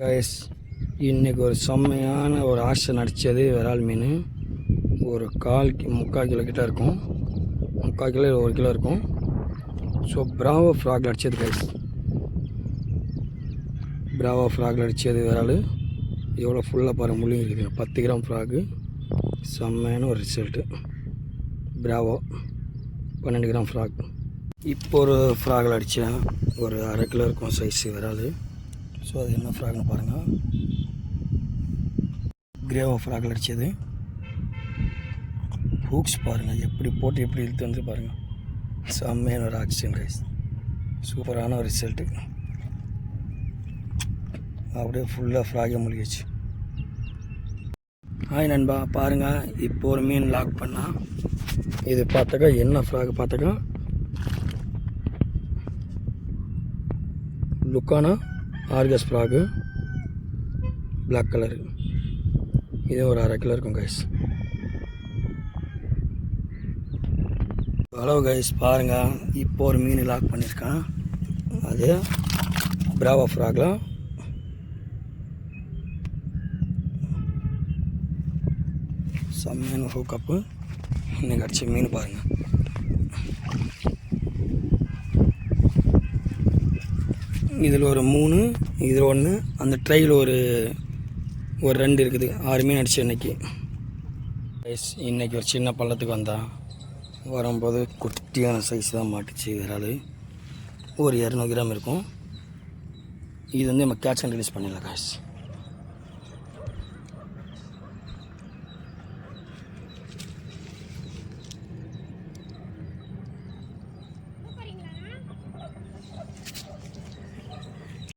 Guys, இன்றைக்கி ஒரு செம்மையான ஒரு ஆசை நடித்தது விரால் மீன். ஒரு முக்கால் கிலோ கிட்ட இருக்கும், 3/4 கிலோ 1 கிலோ இருக்கும். ஸோ பிராவோ ஃப்ராக் அடித்தது கைஸ். பிராவோ ஃப்ராகில் அடித்தது விரால். எவ்வளோ ஃபுல்லாக பாருங்கள், முள்ளி இருக்குது. 10 கிராம் ஃப்ராகு. செம்மையான ஒரு ரிசல்ட்டு. Bravo 12 gram frock. இப்போ ஒரு ஃப்ராகில் அடித்தேன், ஒரு 1/2 கிலோ இருக்கும் சைஸு விரால். ஸோ அது என்ன ஃப்ராக்னு பாருங்கள். கிரேவோ ஃப்ராகில் அடித்தது. ஹூக்ஸ் பாருங்கள் எப்படி போட்டு எப்படி இழுத்து வந்து பாருங்கள். செம்மையான ஒரு ஆக்சிஜன் ரைஸ், சூப்பரான ஒரு ரிசல்ட்டு. அப்படியே ஃபுல்லாக ஃப்ராகே மூழ்கிடுச்சு. ஹாய் நண்பா, பாருங்கள். இப்போ ஒரு மீன் லாக் பண்ணால் இது பார்த்தாக்கா என்ன ஃப்ராக் பார்த்தாக்கா லுக்கானா ஆர்கஸ் ஃப்ராகு, பிளாக் கலரு. இது ஒரு 1/2 கிலோ இருக்கும் கைஸ். ஹலோ கைஸ், பாருங்கள். இப்போ ஒரு மீன் லாக் பண்ணியிருக்கேன். அது பிராவோ ஃப்ராகில் செம்மையான ஹூக்கப்பு. இன்னைக்கு அடித்த மீன் பாருங்கள். இதில் ஒரு 3, இதில் 1, அந்த ட்ரையில் ஒரு 2 இருக்குது. 6 மீன் அடிச்சு இன்றைக்கி. இன்றைக்கி ஒரு சின்ன பள்ளத்துக்கு வந்தான். வரும்போது குட்டியான சைஸ் தான் மாட்டுச்சு விரால். ஒரு 200 கிராம் இருக்கும். இது வந்து நம்ம கேட்ச் அண்ட் ரிலீஸ் பண்ணிடலாம் காய்ஸ்.